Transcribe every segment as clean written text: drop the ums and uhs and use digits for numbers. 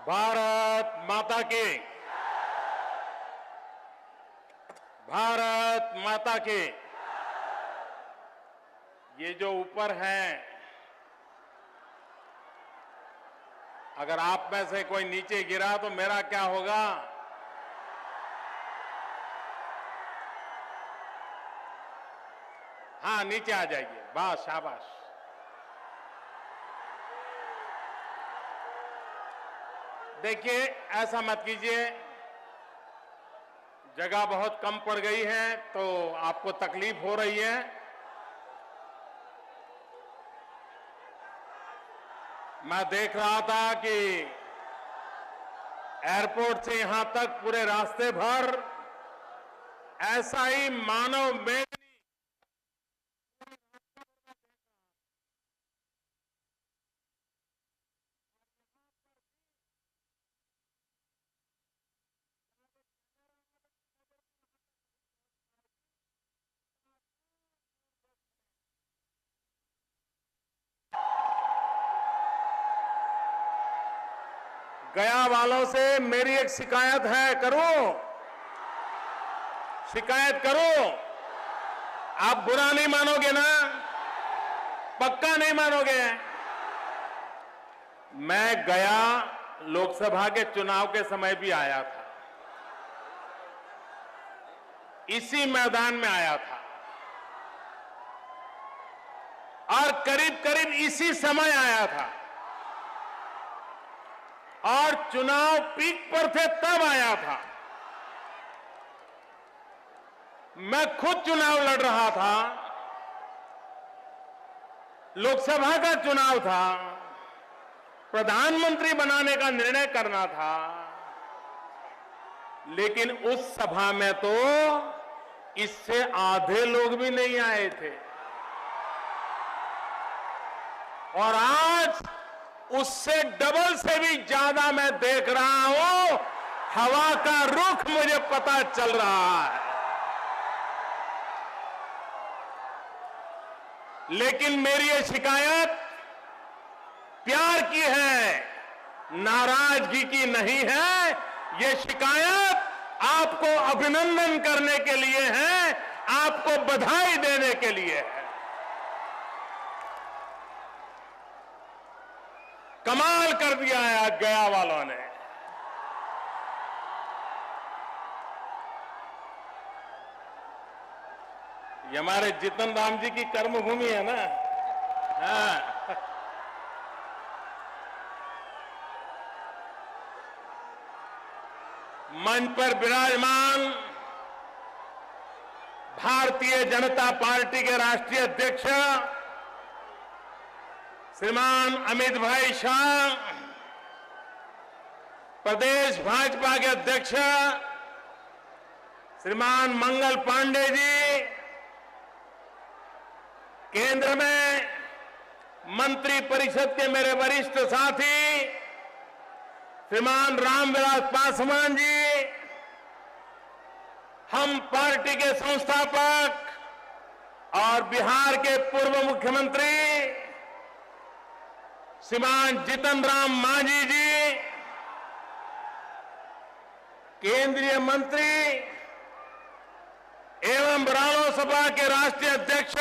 भारत माता की, भारत माता की। ये जो ऊपर हैं, अगर आप में से कोई नीचे गिरा तो मेरा क्या होगा? हाँ, नीचे आ जाइए। बस, शाबाश। देखिए, ऐसा मत कीजिए। जगह बहुत कम पड़ गई है तो आपको तकलीफ हो रही है। मैं देख रहा था कि एयरपोर्ट से यहां तक पूरे रास्ते भर ऐसा ही मानव मेल गया वालों से मेरी एक शिकायत है। करूं? शिकायत करूं? आप बुरा नहीं मानोगे ना? पक्का नहीं मानोगे? मैं गया लोकसभा के चुनाव के समय भी आया था, इसी मैदान में आया था, और करीब करीब इसी समय आया था, और चुनाव पीक पर थे तब आया था। मैं खुद चुनाव लड़ रहा था, लोकसभा का चुनाव था, प्रधानमंत्री बनाने का निर्णय करना था, लेकिन उस सभा में तो इससे आधे लोग भी नहीं आए थे। और आज उससे डबल से भी ज्यादा मैं देख रहा हूं। हवा का रुख मुझे पता चल रहा है। लेकिन मेरी ये शिकायत प्यार की है, नाराजगी की नहीं है। ये शिकायत आपको अभिनंदन करने के लिए है, आपको बधाई देने के लिए है। कमाल कर दिया है आज गया वालों ने। ये हमारे जीतन राम जी की कर्मभूमि है ना। हाँ। मंच पर विराजमान भारतीय जनता पार्टी के राष्ट्रीय अध्यक्ष श्रीमान अमित भाई शाह, प्रदेश भाजपा के अध्यक्ष श्रीमान मंगल पांडे जी, केंद्र में मंत्री परिषद के मेरे वरिष्ठ साथी श्रीमान रामविलास पासवान जी, हम पार्टी के संस्थापक और बिहार के पूर्व मुख्यमंत्री श्रीमान जीतन राम मांझी जी, केंद्रीय मंत्री एवं रालोसपा के राष्ट्रीय अध्यक्ष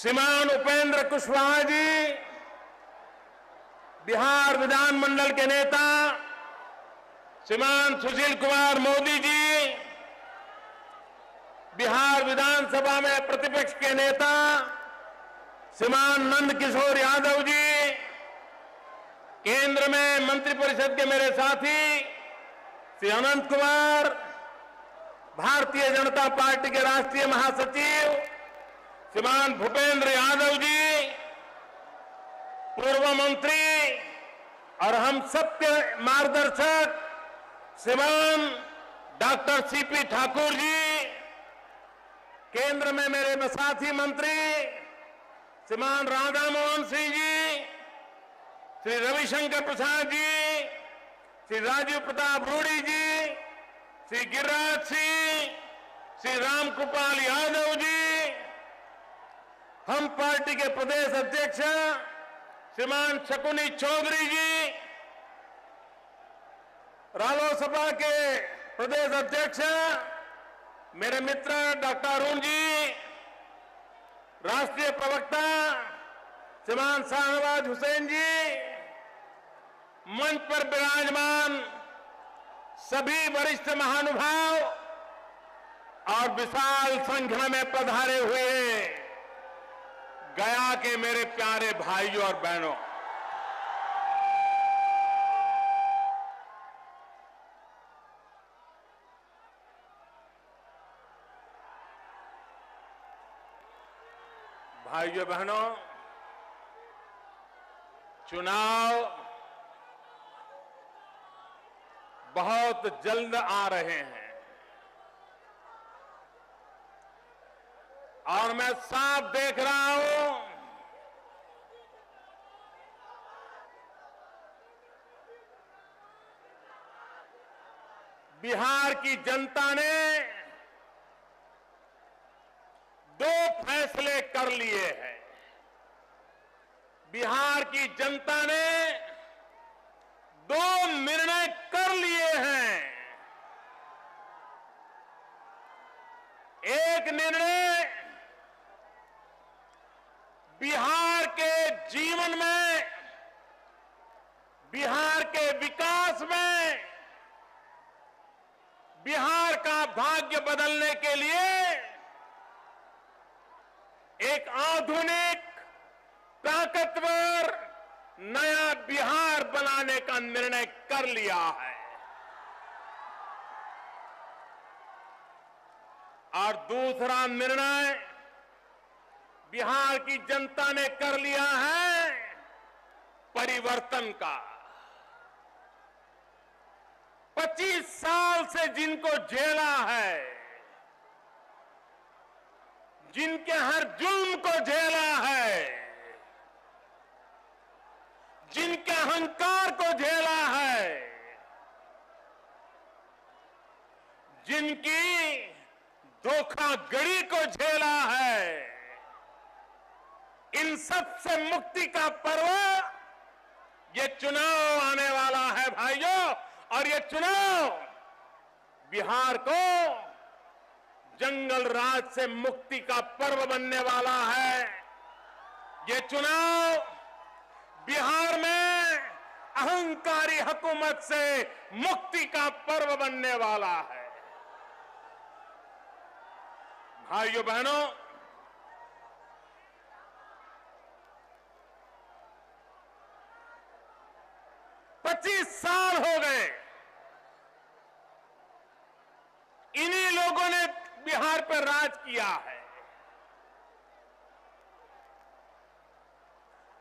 श्रीमान उपेंद्र कुशवाहा जी, बिहार विधानमंडल के नेता श्रीमान सुशील कुमार मोदी जी, बिहार विधानसभा में प्रतिपक्ष के नेता श्रीमान नंद किशोर यादव जी, केंद्र में मंत्रिपरिषद के मेरे साथी श्री अनंत कुमार, भारतीय जनता पार्टी के राष्ट्रीय महासचिव श्रीमान भूपेंद्र यादव जी, पूर्व मंत्री और हम सबके मार्गदर्शक श्रीमान डॉक्टर सीपी ठाकुर जी, केंद्र में मेरे साथी मंत्री श्रीमान राधा मोहन सिंह जी, श्री रविशंकर प्रसाद जी, श्री राजीव प्रताप रूडी जी, श्री गिरिराज सिंह, श्री रामकृपाल यादव जी, हम पार्टी के प्रदेश अध्यक्ष श्रीमान शकुनी चौधरी जी, रालोसपा के प्रदेश अध्यक्ष मेरे मित्र डॉक्टर अरुण जी, राष्ट्रीय प्रवक्ता श्रीमान शाहनवाज हुसैन जी, मंच पर विराजमान सभी वरिष्ठ महानुभाव और विशाल संख्या में पधारे हुए गया के मेरे प्यारे भाइयों और बहनों, भाइयों बहनों, चुनाव बहुत जल्द आ रहे हैं और मैं साफ देख रहा हूं बिहार की जनता ने दो फैसले कर लिए हैं। बिहार की जनता ने दो निर्णय कर लिए हैं। एक निर्णय बिहार के जीवन में, बिहार के विकास में, बिहार का भाग्य बदलने के लिए एक आधुनिक, ताकतवर नया बिहार बनाने का निर्णय कर लिया है। और दूसरा निर्णय बिहार की जनता ने कर लिया है परिवर्तन का। 25 साल से जिनको झेला है, जिनके हर जुल्म को झेला है, जिनके अहंकार को झेला है, जिनकी धोखाधड़ी को झेला है, इन सब से मुक्ति का पर्व ये चुनाव आने वाला है भाइयों। और ये चुनाव बिहार को जंगल राज से मुक्ति का पर्व बनने वाला है। ये चुनाव बिहार में अहंकारी हुकूमत से मुक्ति का पर्व बनने वाला है। भाइयों बहनों, पच्चीस साल हो गए इन्हीं लोगों ने बिहार पर राज किया है।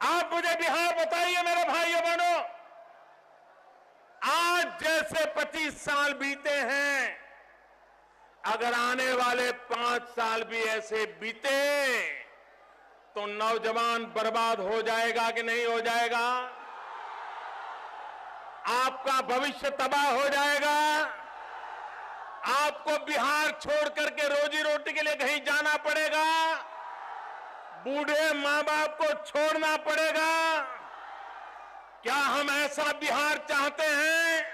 आप मुझे बिहार बताइए मेरे भाइयों बहनों, आज जैसे 25 साल बीते हैं, अगर आने वाले 5 साल भी ऐसे बीते तो नौजवान बर्बाद हो जाएगा कि नहीं हो जाएगा? आपका भविष्य तबाह हो जाएगा। आपको बिहार छोड़ करके रोजी रोटी के लिए कहीं जाना पड़ेगा। बूढ़े मां बाप को छोड़ना पड़ेगा। क्या हम ऐसा बिहार चाहते हैं?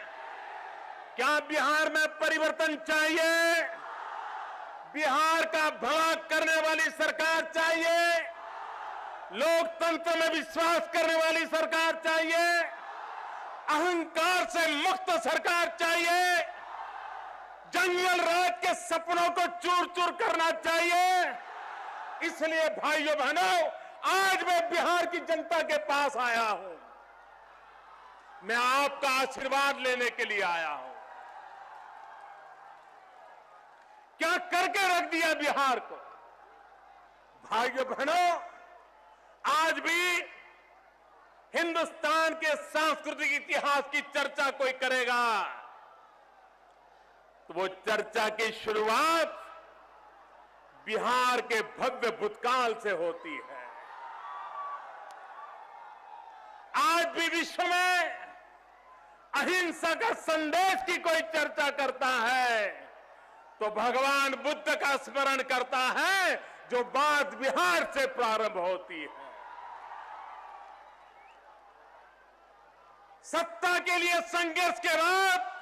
क्या बिहार में परिवर्तन चाहिए? बिहार का भला करने वाली सरकार चाहिए? लोकतंत्र में विश्वास करने वाली सरकार चाहिए? अहंकार से मुक्त सरकार चाहिए? जंगल राज के सपनों को चूर चूर करना चाहिए? इसलिए भाइयों बहनों, आज मैं बिहार की जनता के पास आया हूं। मैं आपका आशीर्वाद लेने के लिए आया हूं। क्या करके रख दिया बिहार को? भाइयों बहनों, आज भी हिंदुस्तान के सांस्कृतिक इतिहास की चर्चा कोई करेगा तो वो चर्चा की शुरुआत बिहार के भव्य भूतकाल से होती है। आज भी विश्व में अहिंसा का संदेश की कोई चर्चा करता है तो भगवान बुद्ध का स्मरण करता है, जो बात बिहार से प्रारंभ होती है। सत्ता के लिए संघर्ष के बाद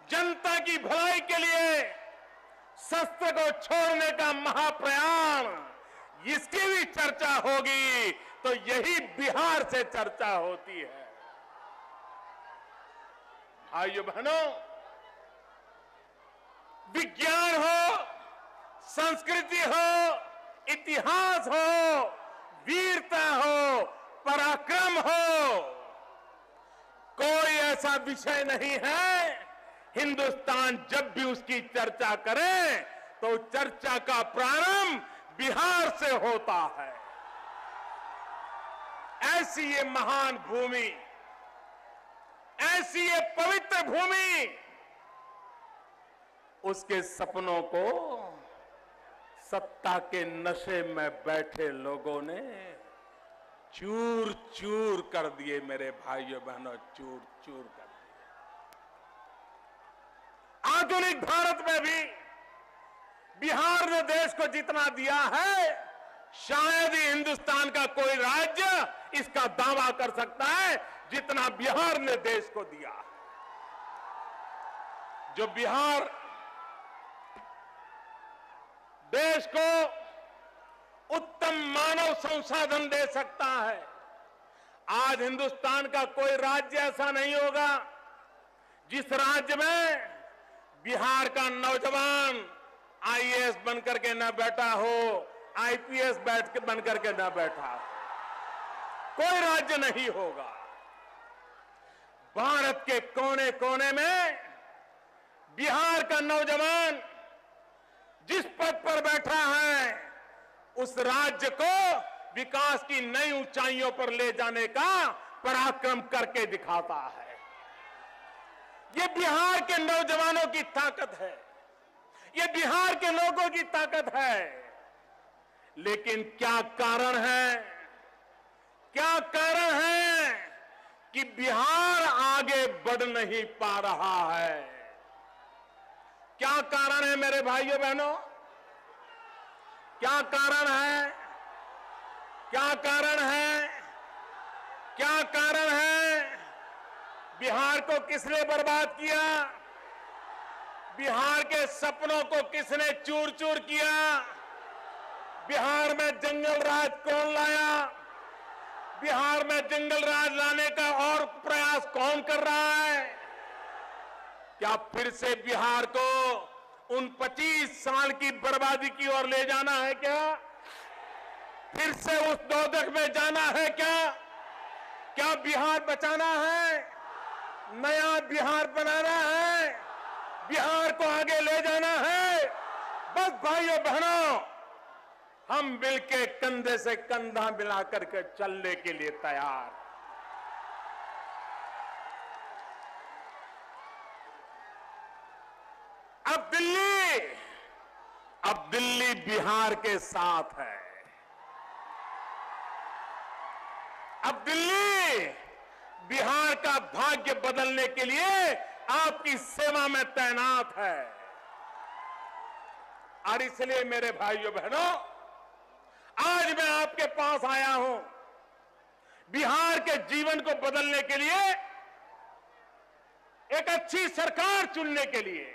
जनता की भलाई के लिए शस्त्र को छोड़ने का महाप्रयाण, इसकी भी चर्चा होगी तो यही बिहार से चर्चा होती है। भाइयों बहनों, विज्ञान हो, संस्कृति हो, इतिहास हो, वीरता हो, पराक्रम हो, कोई ऐसा विषय नहीं है हिंदुस्तान जब भी उसकी चर्चा करे तो चर्चा का प्रारंभ बिहार से होता है। ऐसी ये महान भूमि, ऐसी ये पवित्र भूमि, उसके सपनों को सत्ता के नशे में बैठे लोगों ने चूर चूर कर दिए। मेरे भाइयों बहनों, चूर चूर कर दिए। आधुनिक भारत में भी बिहार ने देश को जितना दिया है, शायद ही हिंदुस्तान का कोई राज्य इसका दावा कर सकता है जितना बिहार ने देश को दिया। जो बिहार देश को उत्तम मानव संसाधन दे सकता है, आज हिंदुस्तान का कोई राज्य ऐसा नहीं होगा जिस राज्य में बिहार का नौजवान आईएएस बनकर के न बैठा हो, आईपीएस बनकर के न बैठा हो। कोई राज्य नहीं होगा। भारत के कोने कोने में बिहार का नौजवान जिस पद पर बैठा है, उस राज्य को विकास की नई ऊंचाइयों पर ले जाने का पराक्रम करके दिखाता है। ये बिहार के नौजवानों की ताकत है, ये बिहार के लोगों की ताकत है। लेकिन क्या कारण है, क्या कारण है कि बिहार आगे बढ़ नहीं पा रहा है? क्या कारण है मेरे भाइयों बहनों? क्या कारण है? क्या कारण है? क्या कारण है? बिहार को किसने बर्बाद किया? बिहार के सपनों को किसने चूर चूर किया? बिहार में जंगल राज कौन लाया? बिहार में जंगल राज लाने का और प्रयास कौन कर रहा है? क्या फिर से बिहार को उन 25 साल की बर्बादी की ओर ले जाना है क्या? फिर से उस दोजख में जाना है क्या? क्या बिहार बचाना है? नया बिहार बनाना है? बिहार को आगे ले जाना है? बस भाइयों बहनों, हम मिलके कंधे से कंधा मिलाकर के चलने के लिए तैयार। अब दिल्ली बिहार के साथ है। अब दिल्ली बिहार का भाग्य बदलने के लिए आपकी सेवा में तैनात है। और इसलिए मेरे भाइयों बहनों, आज मैं आपके पास आया हूं बिहार के जीवन को बदलने के लिए, एक अच्छी सरकार चुनने के लिए,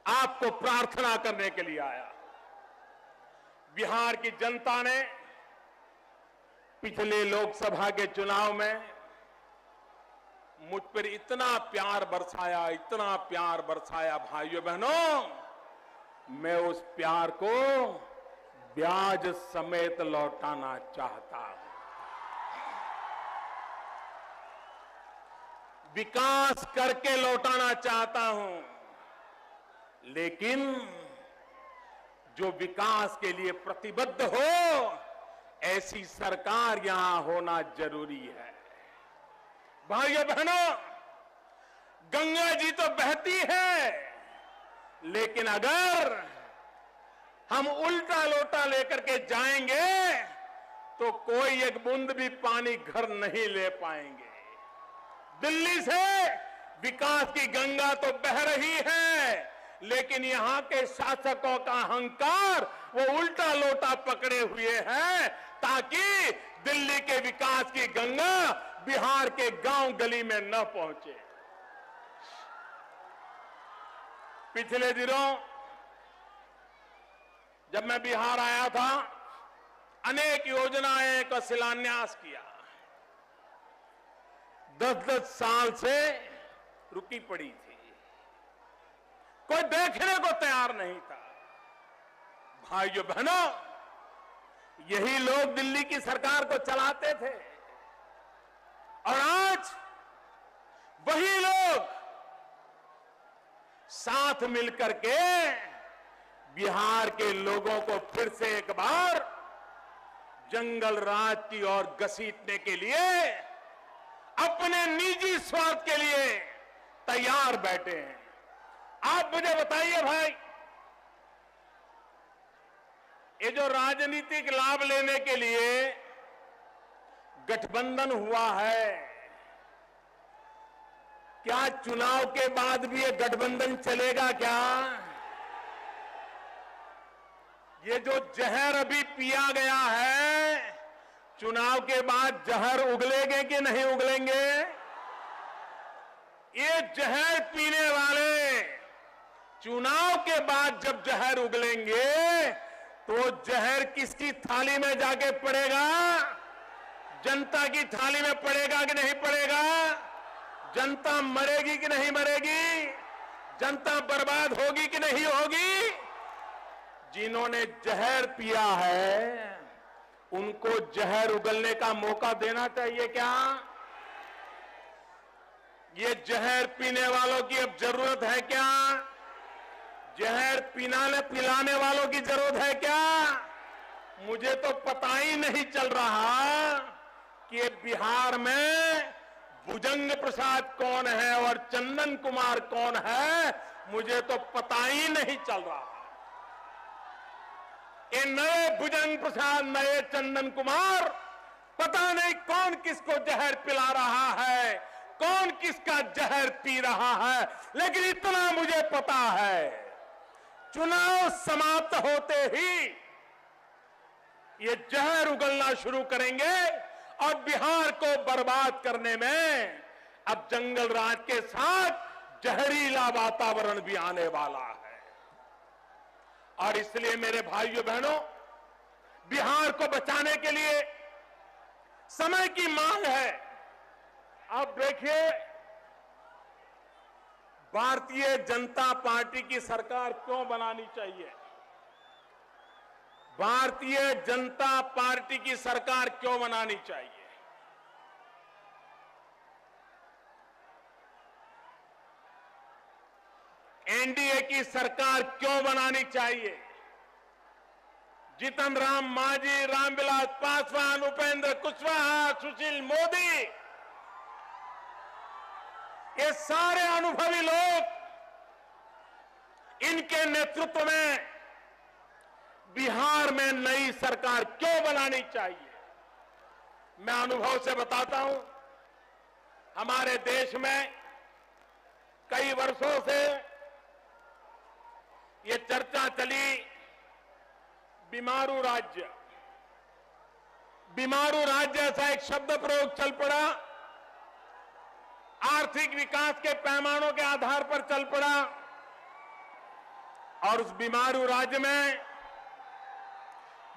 आपको प्रार्थना करने के लिए आया। बिहार की जनता ने पिछले लोकसभा के चुनाव में मुझ पर इतना प्यार बरसाया, इतना प्यार बरसाया भाइयों बहनों, मैं उस प्यार को ब्याज समेत लौटाना चाहता हूं। विकास करके लौटाना चाहता हूं। लेकिन जो विकास के लिए प्रतिबद्ध हो, ऐसी सरकार यहां होना जरूरी है। भाइयों बहनों, गंगा जी तो बहती है, लेकिन अगर हम उल्टा लोटा लेकर के जाएंगे तो कोई एक बूंद भी पानी घर नहीं ले पाएंगे। दिल्ली से विकास की गंगा तो बह रही है, लेकिन यहां के शासकों का अहंकार वो उल्टा लोटा पकड़े हुए हैं, ताकि दिल्ली के विकास की गंगा बिहार के गांव गली में न पहुंचे। पिछले दिनों जब मैं बिहार आया था, अनेक योजनाएं का शिलान्यास किया। 10-10 साल से रुकी पड़ी थी, कोई देखने को तैयार नहीं था। भाइयों बहनों, यही लोग दिल्ली की सरकार को चलाते थे और आज वही लोग साथ मिलकर के बिहार के लोगों को फिर से एक बार जंगल राज की ओर घसीटने के लिए, अपने निजी स्वार्थ के लिए तैयार बैठे हैं। आप मुझे बताइए भाई, ये जो राजनीतिक लाभ लेने के लिए गठबंधन हुआ है, क्या चुनाव के बाद भी ये गठबंधन चलेगा क्या? ये जो जहर अभी पिया गया है, चुनाव के बाद जहर उगलेंगे कि नहीं उगलेंगे? ये जहर पीने वाले चुनाव के बाद जब जहर उगलेंगे तो जहर किसकी थाली में जाके पड़ेगा? जनता की थाली में पड़ेगा कि नहीं पड़ेगा? जनता मरेगी कि नहीं मरेगी? जनता बर्बाद होगी कि नहीं होगी? जिन्होंने जहर पिया है उनको जहर उगलने का मौका देना चाहिए क्या? ये जहर पीने वालों की अब जरूरत है क्या? जहर पिलाने वालों की जरूरत है क्या? मुझे तो पता ही नहीं चल रहा कि बिहार में भुजंग प्रसाद कौन है और चंदन कुमार कौन है, मुझे तो पता ही नहीं चल रहा। ये नए भुजंग प्रसाद, नए चंदन कुमार, पता नहीं कौन किसको जहर पिला रहा है, कौन किसका जहर पी रहा है, लेकिन इतना मुझे पता है, चुनाव समाप्त होते ही ये जहर उगलना शुरू करेंगे और बिहार को बर्बाद करने में अब जंगल राज के साथ जहरीला वातावरण भी आने वाला है। और इसलिए मेरे भाइयों बहनों, बिहार को बचाने के लिए समय की मांग है। आप देखिए, भारतीय जनता पार्टी की सरकार क्यों बनानी चाहिए? भारतीय जनता पार्टी की सरकार क्यों बनानी चाहिए? एनडीए की सरकार क्यों बनानी चाहिए? जीतन राम मांझी, रामविलास पासवान, उपेंद्र कुशवाहा, सुशील मोदी, ये सारे अनुभवी लोग, इनके नेतृत्व में बिहार में नई सरकार क्यों बनानी चाहिए? मैं अनुभव से बताता हूं, हमारे देश में कई वर्षों से ये चर्चा चली, बीमारू राज्य। बीमारू राज्य ऐसा एक शब्द प्रयोग चल पड़ा, आर्थिक विकास के पैमानों के आधार पर चल पड़ा और उस बीमारू राज्य में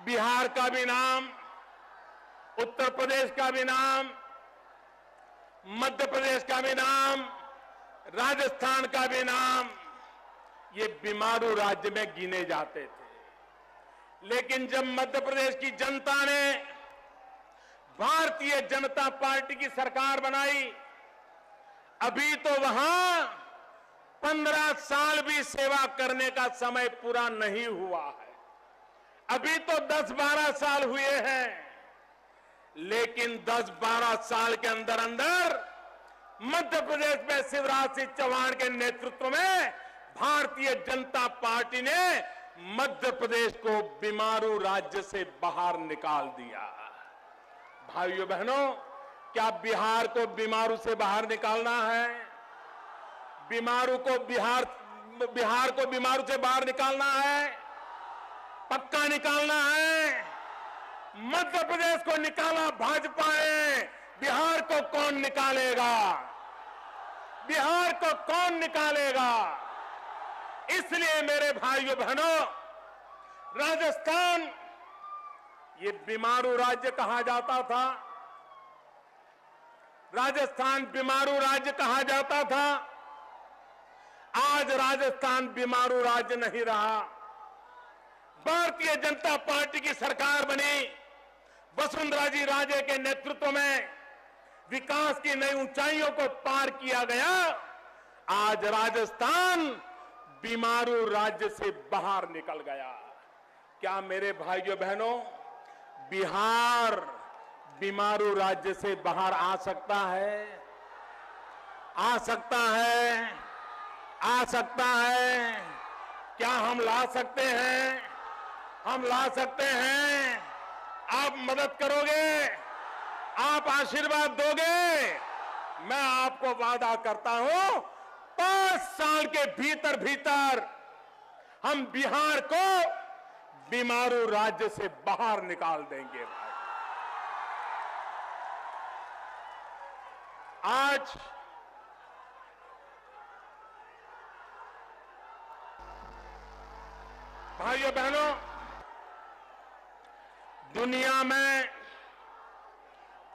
बिहार का भी नाम, उत्तर प्रदेश का भी नाम, मध्य प्रदेश का भी नाम, राजस्थान का भी नाम, ये बीमारू राज्य में गिने जाते थे। लेकिन जब मध्य प्रदेश की जनता ने भारतीय जनता पार्टी की सरकार बनाई, अभी तो वहां 15 साल भी सेवा करने का समय पूरा नहीं हुआ है, अभी तो 10-12 साल हुए हैं। लेकिन 10-12 साल के अंदर अंदर मध्य प्रदेश में शिवराज सिंह चौहान के नेतृत्व में भारतीय जनता पार्टी ने मध्य प्रदेश को बीमारू राज्य से बाहर निकाल दिया। भाइयों बहनों, क्या बिहार को बीमारू से बाहर निकालना है? बिहार को बीमारू से बाहर निकालना है, पक्का निकालना है। मध्य प्रदेश को निकाला भाजपा ने, बिहार को कौन निकालेगा? बिहार को कौन निकालेगा? इसलिए मेरे भाइयों बहनों, राजस्थान ये बीमारू राज्य कहा जाता था। राजस्थान बीमारू राज्य कहा जाता था। आज राजस्थान बीमारू राज्य नहीं रहा। भारतीय जनता पार्टी की सरकार बनी, वसुंधरा जी राजे के नेतृत्व में विकास की नई ऊंचाइयों को पार किया गया। आज राजस्थान बीमारू राज्य से बाहर निकल गया। क्या मेरे भाइयों बहनों, बिहार बीमारू राज्य से बाहर आ सकता है? आ सकता है, आ सकता है। क्या हम ला सकते हैं? हम ला सकते हैं। आप मदद करोगे? आप आशीर्वाद दोगे? मैं आपको वादा करता हूं, 5 साल के भीतर भीतर हम बिहार को बीमारू राज्य से बाहर निकाल देंगे। भाई, आज भाइयों बहनों, दुनिया में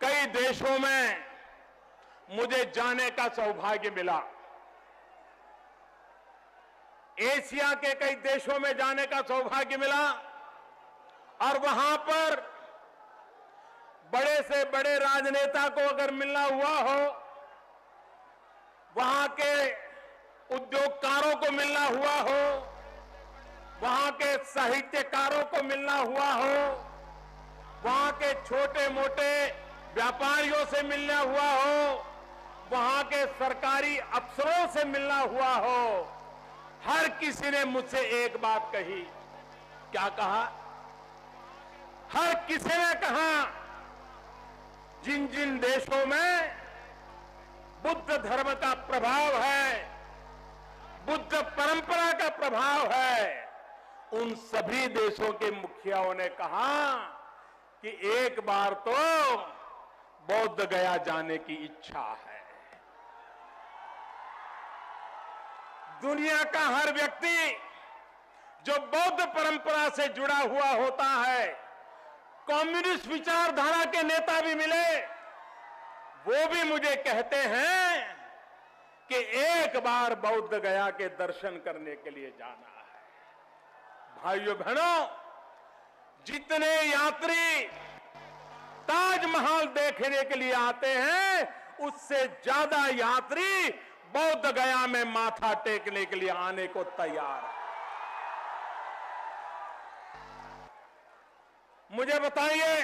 कई देशों में मुझे जाने का सौभाग्य मिला। एशिया के कई देशों में जाने का सौभाग्य मिला और वहां पर बड़े से बड़े राजनेता को अगर मिलना हुआ हो, वहां के उद्योगकारों को मिलना हुआ हो, वहां के साहित्यकारों को मिलना हुआ हो, वहां के छोटे मोटे व्यापारियों से मिलना हुआ हो, वहां के सरकारी अफसरों से मिलना हुआ हो, हर किसी ने मुझसे एक बात कही। क्या कहा? हर किसी ने कहा, जिन जिन देशों में बुद्ध धर्म का प्रभाव है, बुद्ध परंपरा का प्रभाव है, उन सभी देशों के मुखियाओं ने कहा कि एक बार तो बौद्ध गया जाने की इच्छा है। दुनिया का हर व्यक्ति जो बौद्ध परंपरा से जुड़ा हुआ होता है, कम्युनिस्ट विचारधारा के नेता भी मिले, वो भी मुझे कहते हैं कि एक बार बौद्ध गया के दर्शन करने के लिए जाना है। भाइयों बहनों, जितने यात्री ताजमहल देखने के लिए आते हैं, उससे ज्यादा यात्री बौद्ध गया में माथा टेकने के लिए आने को तैयार है। मुझे बताइए,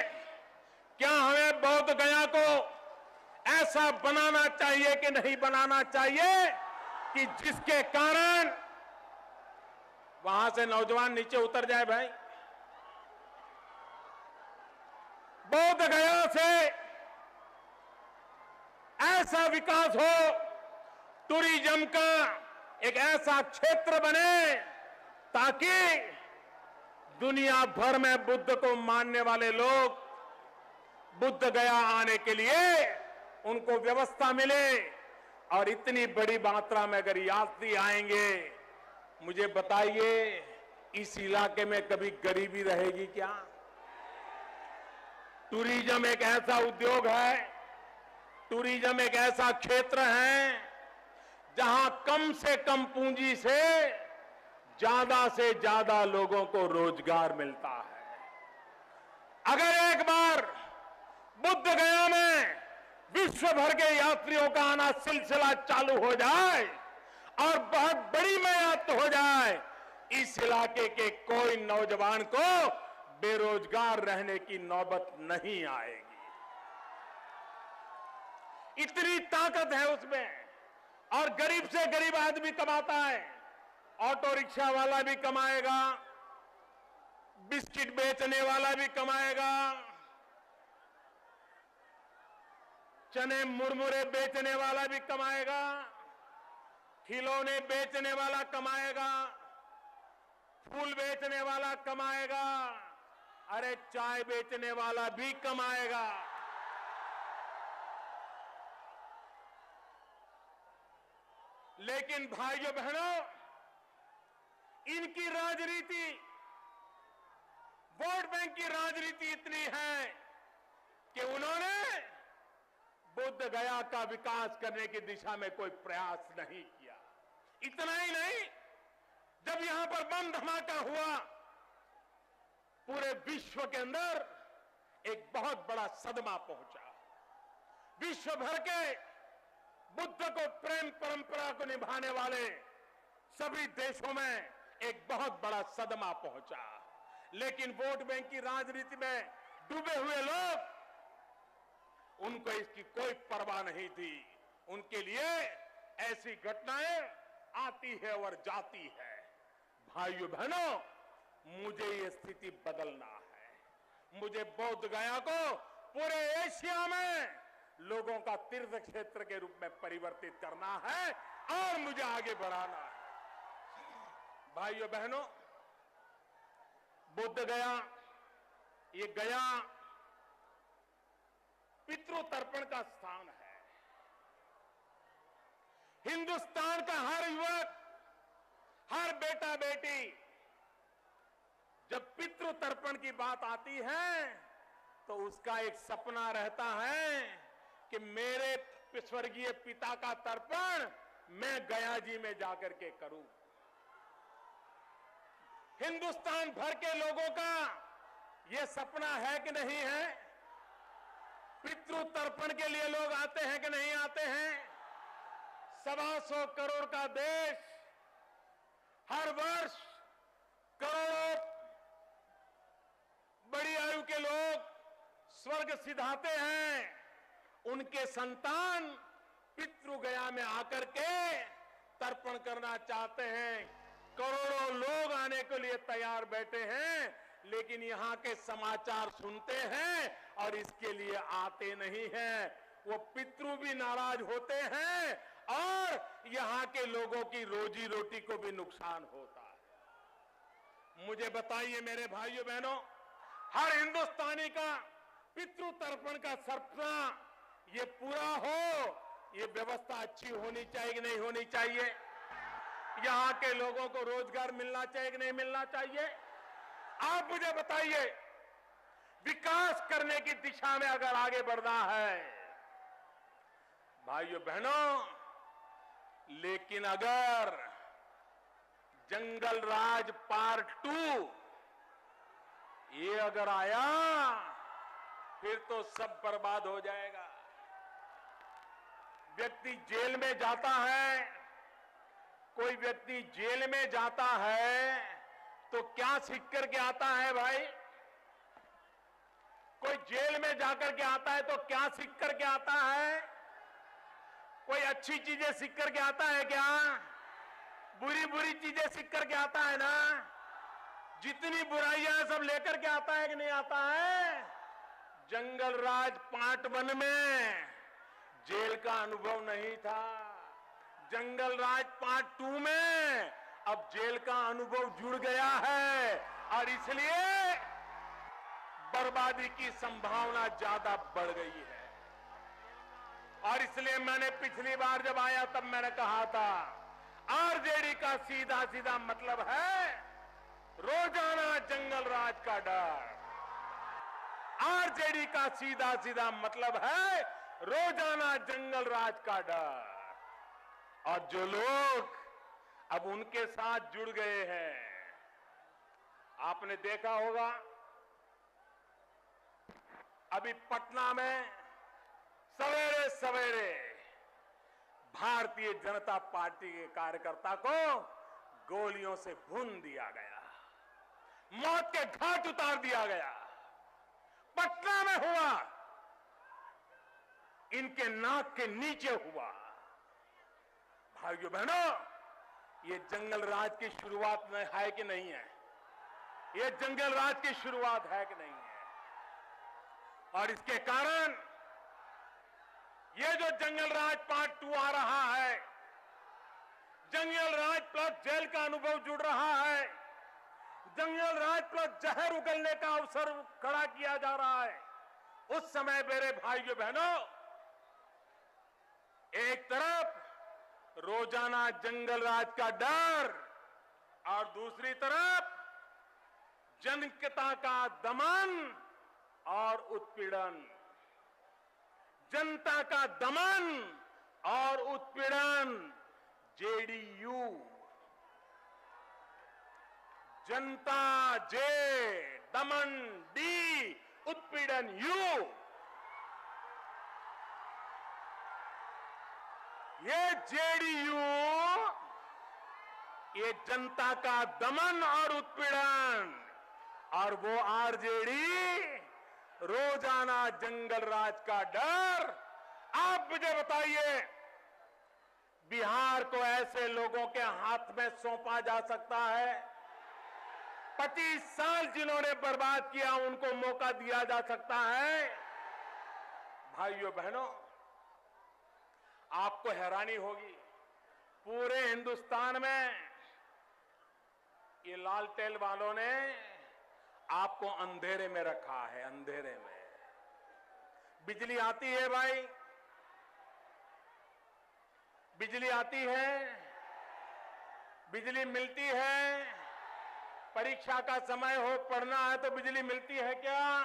क्या हमें बौद्ध गया को ऐसा बनाना चाहिए कि नहीं बनाना चाहिए कि जिसके कारण वहां से नौजवान नीचे उतर जाए? भाई, बौद्ध गया से ऐसा विकास हो, टूरिज्म का एक ऐसा क्षेत्र बने ताकि दुनिया भर में बुद्ध को मानने वाले लोग बुद्ध गया आने के लिए उनको व्यवस्था मिले। और इतनी बड़ी मात्रा में अगर यात्री आएंगे, मुझे बताइए, इस इलाके में कभी गरीबी रहेगी क्या? टूरिज्म एक ऐसा उद्योग है, टूरिज्म एक ऐसा क्षेत्र है जहां कम से कम पूंजी से ज्यादा लोगों को रोजगार मिलता है। अगर एक बार बुद्ध गया में विश्व भर के यात्रियों का आना सिलसिला चालू हो जाए और बहुत बड़ी मैयात हो जाए, इस इलाके के कोई नौजवान को बेरोजगार रहने की नौबत नहीं आएगी। इतनी ताकत है उसमें। और गरीब से गरीब आदमी कमाता है। ऑटो रिक्शा वाला भी कमाएगा, बिस्किट बेचने वाला भी कमाएगा, चने मुरमुरे बेचने वाला भी कमाएगा, खिलौने बेचने वाला कमाएगा, फूल बेचने वाला कमाएगा, अरे चाय बेचने वाला भी कमाएगा। लेकिन भाइयों बहनों, इनकी राजनीति, वोट बैंक की राजनीति इतनी है कि उन्होंने बुद्ध गया का विकास करने की दिशा में कोई प्रयास नहीं किया। इतना ही नहीं, जब यहां पर बम धमाका हुआ, पूरे विश्व के अंदर एक बहुत बड़ा सदमा पहुंचा। विश्व भर के बुद्ध को प्रेम परंपरा को निभाने वाले सभी देशों में एक बहुत बड़ा सदमा पहुंचा। लेकिन वोट बैंक की राजनीति में डूबे हुए लोग, उनको इसकी कोई परवाह नहीं थी। उनके लिए ऐसी घटनाएं आती है और जाती है। भाइयों बहनों, मुझे ये स्थिति बदलना है। मुझे बोध गया को पूरे एशिया में लोगों का तीर्थ क्षेत्र के रूप में परिवर्तित करना है और मुझे आगे बढ़ाना है। भाइयों बहनों, बुद्ध गया, ये गया पितृ तर्पण का स्थान है। हिंदुस्तान का हर युवक, हर बेटा बेटी, जब पितृ तर्पण की बात आती है तो उसका एक सपना रहता है कि मेरे स्वर्गीय पिता का तर्पण मैं गया जी में जाकर के करूं। हिंदुस्तान भर के लोगों का यह सपना है कि नहीं है? पितृ तर्पण के लिए लोग आते हैं कि नहीं आते हैं? 125 करोड़ का देश, हर वर्ष करोड़ों बड़ी आयु के लोग स्वर्ग सिधाते हैं। उनके संतान पितृ गया में आकर के तर्पण करना चाहते हैं। करोड़ों लोग आने के लिए तैयार बैठे हैं, लेकिन यहां के समाचार सुनते हैं और इसके लिए आते नहीं हैं। वो पितृ भी नाराज होते हैं और यहां के लोगों की रोजी रोटी को भी नुकसान होता है। मुझे बताइए मेरे भाइयों बहनों, हर हिंदुस्तानी का पितृ तर्पण का सपना ये पूरा हो, ये व्यवस्था अच्छी होनी चाहिए कि नहीं होनी चाहिए? यहां के लोगों को रोजगार मिलना चाहिए कि नहीं मिलना चाहिए? आप मुझे बताइए, विकास करने की दिशा में अगर आगे बढ़ना है भाइयों बहनों, लेकिन अगर जंगल राज पार्ट 2 ये अगर आया, फिर तो सब बर्बाद हो जाएगा। व्यक्ति जेल में जाता है, कोई व्यक्ति जेल में जाता है तो क्या सीख करके आता है भाई? कोई जेल में जाकर के आता है तो क्या सीख करके आता है? कोई अच्छी चीजें सीख करके आता है क्या? बुरी बुरी चीजें सीख करके आता है ना? जितनी बुराइयां हैं सब लेकर के आता है कि नहीं आता है? जंगल राज पार्ट 1 में जेल का अनुभव नहीं था। जंगल राज पार्ट 2 में अब जेल का अनुभव जुड़ गया है और इसलिए बर्बादी की संभावना ज्यादा बढ़ गई है। और इसलिए मैंने पिछली बार जब आया तब मैंने कहा था, आरजेडी का सीधा सीधा मतलब है रोजाना जंगल राज का डर। आरजेडी का सीधा सीधा मतलब है रोजाना जंगल राज का डर। और जो लोग अब उनके साथ जुड़ गए हैं, आपने देखा होगा अभी पटना में सवेरे सवेरे भारतीय जनता पार्टी के कार्यकर्ता को गोलियों से भून दिया गया, मौत के घाट उतार दिया गया। पटना में हुआ, इनके नाक के नीचे हुआ। भाइयों बहनों, ये जंगल राज की शुरुआत है कि नहीं है? ये जंगल राज की शुरुआत है कि नहीं है? और इसके कारण ये जो जंगल राज पार्ट 2 आ रहा है, जंगल राज प्लस जेल का अनुभव जुड़ रहा है, जंगल राज प्लस जहर उगलने का अवसर खड़ा किया जा रहा है। उस समय मेरे भाइयों बहनों, एक तरफ रोजाना जंगल राज का डर और दूसरी तरफ जनता का दमन और उत्पीड़न, जनता का दमन और उत्पीड़न। जेडीयू, जनता जे, दमन डी, उत्पीड़न यू। ये जेडीयू, ये जनता का दमन और उत्पीड़न, और वो आरजेडी रोजाना जंगल राज का डर। आप मुझे बताइए, बिहार को ऐसे लोगों के हाथ में सौंपा जा सकता है? 25 साल जिन्होंने बर्बाद किया, उनको मौका दिया जा सकता है? भाइयों बहनों, आपको हैरानी होगी, पूरे हिंदुस्तान में ये लालटेन वालों ने आपको अंधेरे में रखा है, अंधेरे में। बिजली आती है भाई, बिजली आती है, बिजली मिलती है। परीक्षा का समय हो, पढ़ना है तो बिजली मिलती है क्या?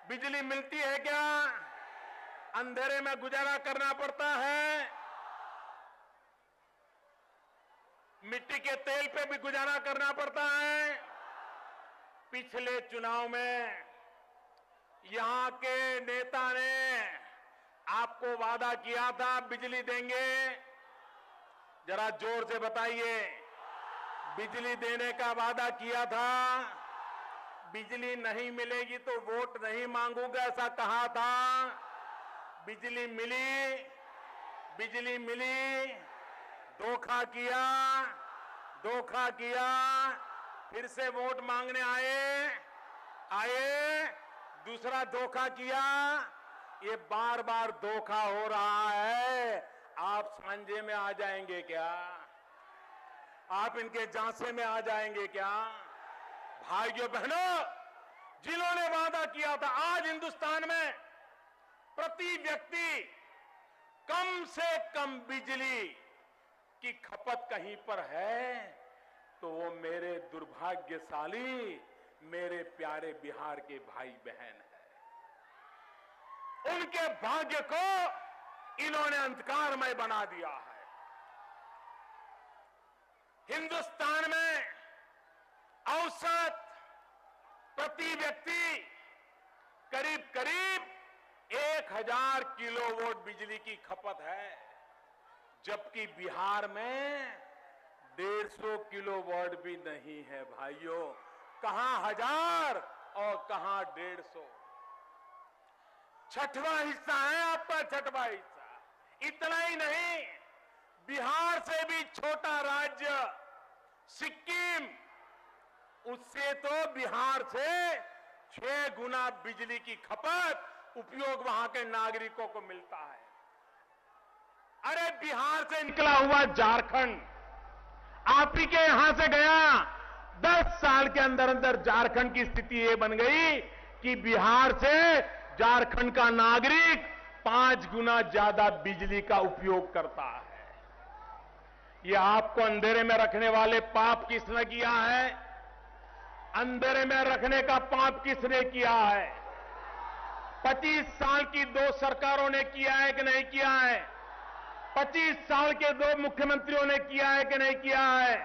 बिजली मिलती है क्या? अंधेरे में गुजारा करना पड़ता है। मिट्टी के तेल पे भी गुजारा करना पड़ता है। पिछले चुनाव में यहां के नेता ने आपको वादा किया था बिजली देंगे। जरा जोर से बताइए, बिजली देने का वादा किया था। बिजली नहीं मिलेगी तो वोट नहीं मांगूंगा, ऐसा कहा था। बिजली मिली, बिजली मिली, धोखा किया, धोखा किया, फिर से वोट मांगने आए, दूसरा धोखा किया। ये बार बार धोखा हो रहा है। आप सांझे में आ जाएंगे क्या? आप इनके झांसे में आ जाएंगे क्या? भाइयों बहनों, जिन्होंने वादा किया था, आज हिंदुस्तान में प्रति व्यक्ति कम से कम बिजली की खपत कहीं पर है तो वो मेरे दुर्भाग्यशाली, मेरे प्यारे बिहार के भाई बहन है। उनके भाग्य को इन्होंने अंधकारमय बना दिया है। हिंदुस्तान में औसत प्रति व्यक्ति करीब करीब 1000 किलोवाट बिजली की खपत है, जबकि बिहार में 150 किलोवाट भी नहीं है। भाइयों, कहां 1000 और कहां 150? छठवां हिस्सा है आपका, छठवां हिस्सा। इतना ही नहीं, बिहार से भी छोटा राज्य सिक्किम, उससे तो बिहार से 6 गुना बिजली की खपत उपयोग वहां के नागरिकों को मिलता है। अरे बिहार से निकला हुआ झारखंड आप ही के यहां से गया, 10 साल के अंदर अंदर झारखंड की स्थिति ये बन गई कि बिहार से झारखंड का नागरिक 5 गुना ज्यादा बिजली का उपयोग करता है। ये आपको अंधेरे में रखने वाले पाप किसने किया है? अंधेरे में रखने का पाप किसने किया है? 25 साल की 2 सरकारों ने किया है कि नहीं किया है? 25 साल के 2 मुख्यमंत्रियों ने किया है कि नहीं किया है?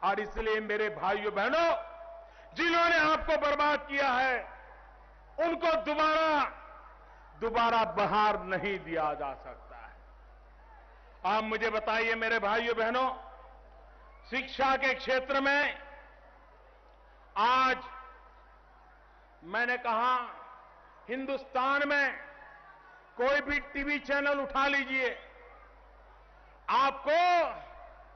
और इसलिए मेरे भाइयों बहनों, जिन्होंने आपको बर्बाद किया है, उनको दोबारा बहार नहीं दिया जा सकता है। आप मुझे बताइए मेरे भाइयों बहनों, शिक्षा के क्षेत्र में आज मैंने कहा, हिंदुस्तान में कोई भी टीवी चैनल उठा लीजिए, आपको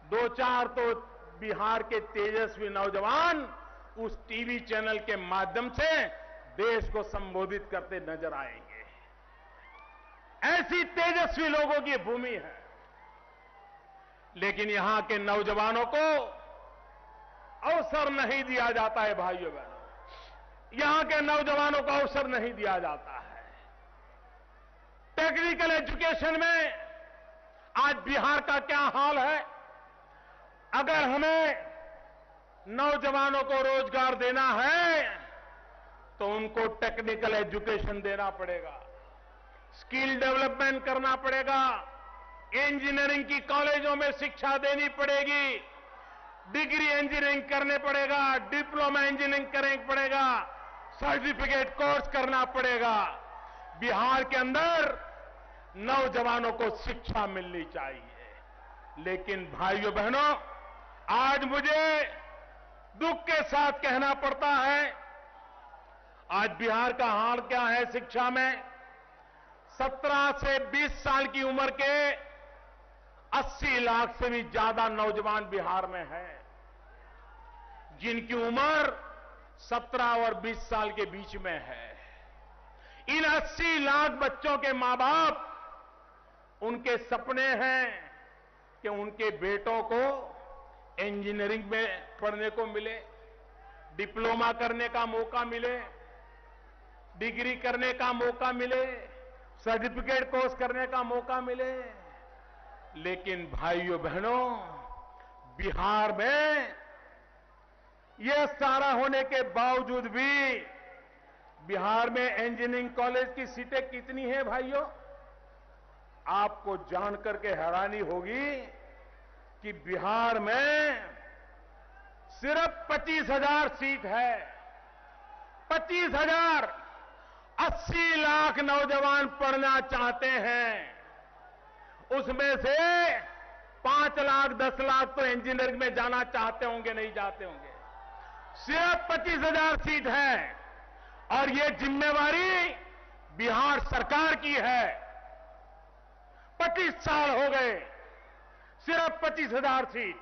2-4 तो बिहार के तेजस्वी नौजवान उस टीवी चैनल के माध्यम से देश को संबोधित करते नजर आएंगे। ऐसी तेजस्वी लोगों की भूमि है। लेकिन यहां के नौजवानों को अवसर नहीं दिया जाता है। भाइयों बहनों, यहां के नौजवानों को अवसर नहीं दिया जाता है। टेक्निकल एजुकेशन में आज बिहार का क्या हाल है? अगर हमें नौजवानों को रोजगार देना है तो उनको टेक्निकल एजुकेशन देना पड़ेगा, स्किल डेवलपमेंट करना पड़ेगा, इंजीनियरिंग की कॉलेजों में शिक्षा देनी पड़ेगी, डिग्री इंजीनियरिंग करने पड़ेगा, डिप्लोमा इंजीनियरिंग करने पड़ेगा, सर्टिफिकेट कोर्स करना पड़ेगा। बिहार के अंदर नौजवानों को शिक्षा मिलनी चाहिए। लेकिन भाइयों बहनों, आज मुझे दुख के साथ कहना पड़ता है, आज बिहार का हाल क्या है शिक्षा में। 17 से 20 साल की उम्र के 80 लाख से भी ज्यादा नौजवान बिहार में हैं, जिनकी उम्र 17 और 20 साल के बीच में है। इन 80 लाख बच्चों के मां बाप, उनके सपने हैं कि उनके बेटों को इंजीनियरिंग में पढ़ने को मिले, डिप्लोमा करने का मौका मिले, डिग्री करने का मौका मिले, सर्टिफिकेट कोर्स करने का मौका मिले। लेकिन भाइयों बहनों, बिहार में यह सारा होने के बावजूद भी बिहार में इंजीनियरिंग कॉलेज की सीटें कितनी हैं भाइयों? आपको जानकर के हैरानी होगी कि बिहार में सिर्फ 25,000 सीट है। 25,000, 80 लाख नौजवान पढ़ना चाहते हैं। उसमें से 5 लाख 10 लाख तो इंजीनियरिंग में जाना चाहते होंगे, नहीं जाते होंगे। सिर्फ 25,000 सीट है और ये जिम्मेवारी बिहार सरकार की है। 25 साल हो गए, सिर्फ 25,000 सीट,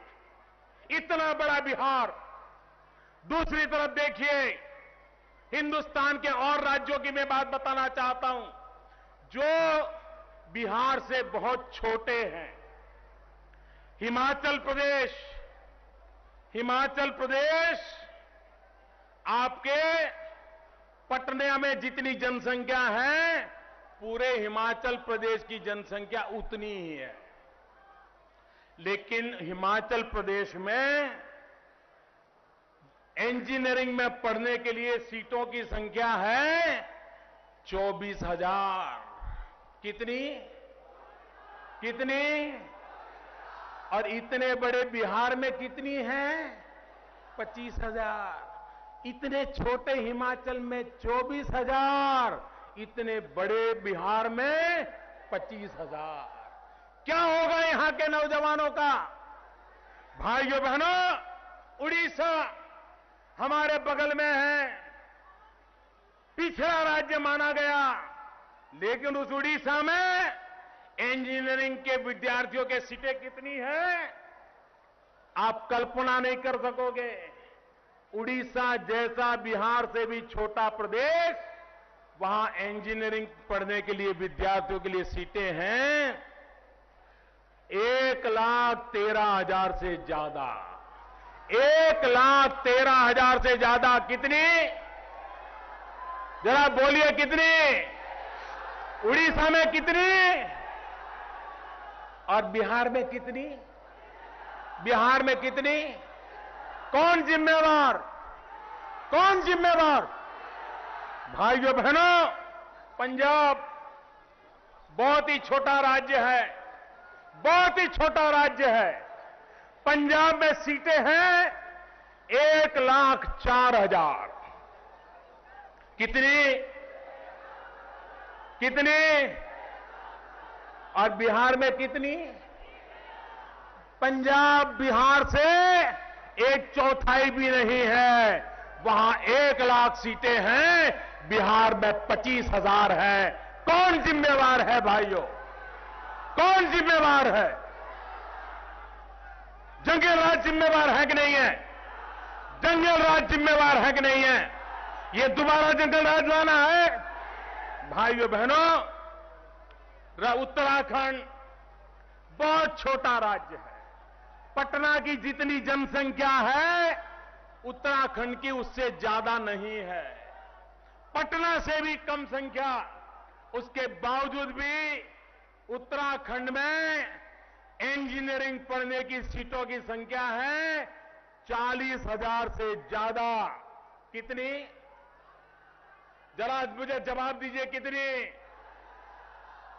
इतना बड़ा बिहार। दूसरी तरफ देखिए, हिंदुस्तान के और राज्यों की मैं बात बताना चाहता हूं जो बिहार से बहुत छोटे हैं। हिमाचल प्रदेश आपके पटना में जितनी जनसंख्या है, पूरे हिमाचल प्रदेश की जनसंख्या उतनी ही है। लेकिन हिमाचल प्रदेश में इंजीनियरिंग में पढ़ने के लिए सीटों की संख्या है 24,000। कितनी? और इतने बड़े बिहार में कितनी है? 25,000। इतने छोटे हिमाचल में 24,000, इतने बड़े बिहार में 25,000। क्या होगा यहां के नौजवानों का? भाइयों बहनों, उड़ीसा हमारे बगल में है, पिछड़ा राज्य माना गया, लेकिन उस उड़ीसा में इंजीनियरिंग के विद्यार्थियों के सीटें कितनी हैं? आप कल्पना नहीं कर सकोगे। उड़ीसा जैसा बिहार से भी छोटा प्रदेश, वहां इंजीनियरिंग पढ़ने के लिए विद्यार्थियों के लिए सीटें हैं 1,13,000 से ज्यादा। 1,13,000 से ज्यादा। कितनी? जरा बोलिए कितनी? उड़ीसा में कितनी और बिहार में कितनी? बिहार में कितनी? कौन जिम्मेवार? कौन जिम्मेवार? भाइयों बहनों, पंजाब बहुत ही छोटा राज्य है, बहुत ही छोटा राज्य है। पंजाब में सीटें हैं 1,04,000। कितनी? कितनी? और बिहार में कितनी? पंजाब बिहार से 1/4 भी नहीं है। वहां 1,00,000 सीटें हैं, बिहार में 25,000 है। कौन जिम्मेवार है भाइयों? कौन जिम्मेवार है? जंगल राज जिम्मेवार है कि नहीं है? जंगल राज जिम्मेवार है कि नहीं है? ये दोबारा जंगल राज लाना है? भाइयों बहनों, उत्तराखंड बहुत छोटा राज्य है। पटना की जितनी जनसंख्या है, उत्तराखंड की उससे ज्यादा नहीं है। पटना से भी कम संख्या। उसके बावजूद भी उत्तराखंड में इंजीनियरिंग पढ़ने की सीटों की संख्या है 40,000 से ज्यादा। कितनी? जरा मुझे जवाब दीजिए, कितनी?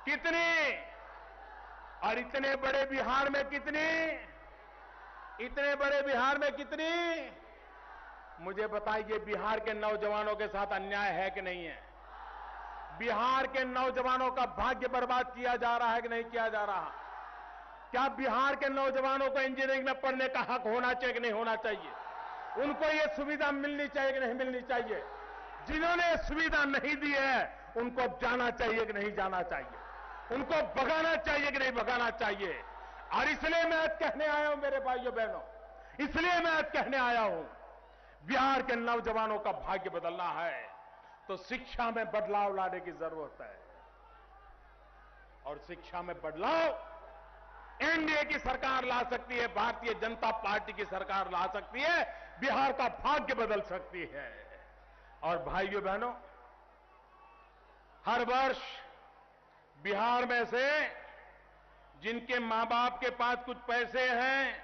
कितनी? और इतने बड़े बिहार में कितनी? इतने बड़े बिहार में कितनी? मुझे बताइए, बिहार के नौजवानों के साथ अन्याय है कि नहीं है? बिहार के नौजवानों का भाग्य बर्बाद किया जा रहा है कि नहीं किया जा रहा? क्या बिहार के नौजवानों को इंजीनियरिंग में पढ़ने का हक होना चाहिए कि नहीं होना चाहिए? उनको यह सुविधा मिलनी चाहिए कि नहीं मिलनी चाहिए? जिन्होंने सुविधा नहीं दी है उनको जाना चाहिए कि नहीं जाना चाहिए? उनको भगाना चाहिए कि नहीं भगाना चाहिए? और इसलिए मैं आज कहने आया हूं मेरे भाइयों बहनों, इसलिए मैं आज कहने आया हूं, बिहार के नौजवानों का भाग्य बदलना है तो शिक्षा में बदलाव लाने की जरूरत है। और शिक्षा में बदलाव एनडीए की सरकार ला सकती है, भारतीय जनता पार्टी की सरकार ला सकती है, बिहार का भाग्य बदल सकती है। और भाइयों बहनों, हर वर्ष बिहार में से जिनके मां बाप के पास कुछ पैसे हैं,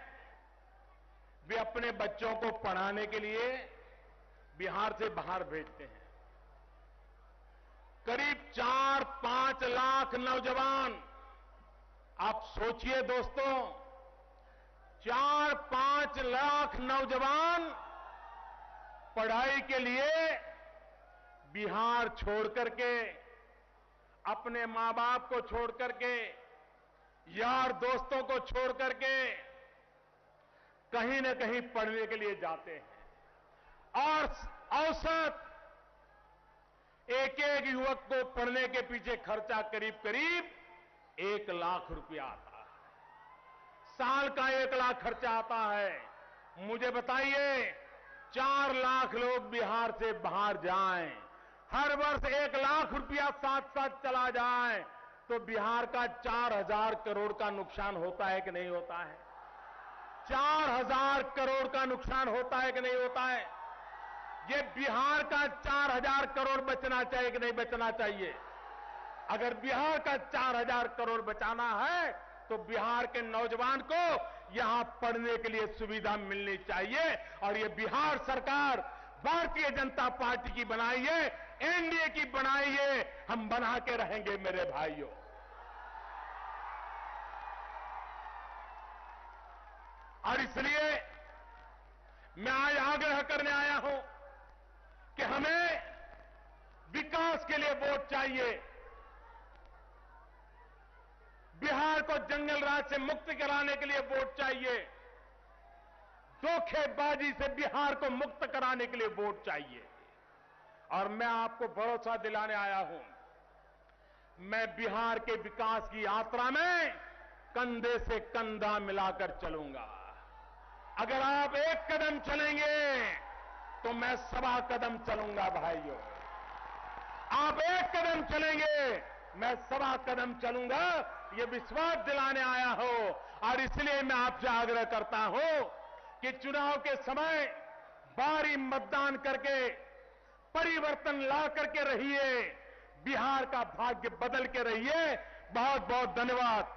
वे अपने बच्चों को पढ़ाने के लिए बिहार से बाहर भेजते हैं। करीब 4-5 लाख नौजवान, आप सोचिए दोस्तों, 4-5 लाख नौजवान पढ़ाई के लिए बिहार छोड़ करके, अपने मां बाप को छोड़ करके, यार दोस्तों को छोड़ करके कहीं न कहीं पढ़ने के लिए जाते हैं। और औसत एक एक युवक को पढ़ने के पीछे खर्चा करीब करीब 1 लाख रुपया आता है। साल का 1 लाख खर्चा आता है। मुझे बताइए, 4 लाख लोग बिहार से बाहर जाएं, हर वर्ष 1 लाख रुपया साथ साथ चला जाए तो बिहार का 4,000 करोड़ का नुकसान होता है कि नहीं होता है? 4,000 करोड़ का नुकसान होता है कि नहीं होता है? ये बिहार का 4,000 करोड़ बचना चाहिए कि नहीं बचना चाहिए? अगर बिहार का 4,000 करोड़ बचाना है तो बिहार के नौजवान को यहां पढ़ने के लिए सुविधा मिलनी चाहिए। और ये बिहार सरकार भारतीय जनता पार्टी की बनाई है, एनडीए की बनाई है, हम बना के रहेंगे मेरे भाइयों। और इसलिए मैं आज आग्रह करने आया हूं कि हमें विकास के लिए वोट चाहिए। बिहार को जंगल राज से मुक्त कराने के लिए वोट चाहिए। धोखेबाजी से बिहार को मुक्त कराने के लिए वोट चाहिए। और मैं आपको भरोसा दिलाने आया हूं, मैं बिहार के विकास की यात्रा में कंधे से कंधा मिलाकर चलूंगा। अगर आप 1 कदम चलेंगे तो मैं 1.25 कदम चलूंगा भाइयों। आप 1 कदम चलेंगे, मैं 1.25 कदम चलूंगा, ये विश्वास दिलाने आया हो। और इसलिए मैं आपसे आग्रह करता हूं कि चुनाव के समय भारी मतदान करके परिवर्तन ला करके रहिए, बिहार का भाग्य बदल के रहिए। बहुत बहुत धन्यवाद।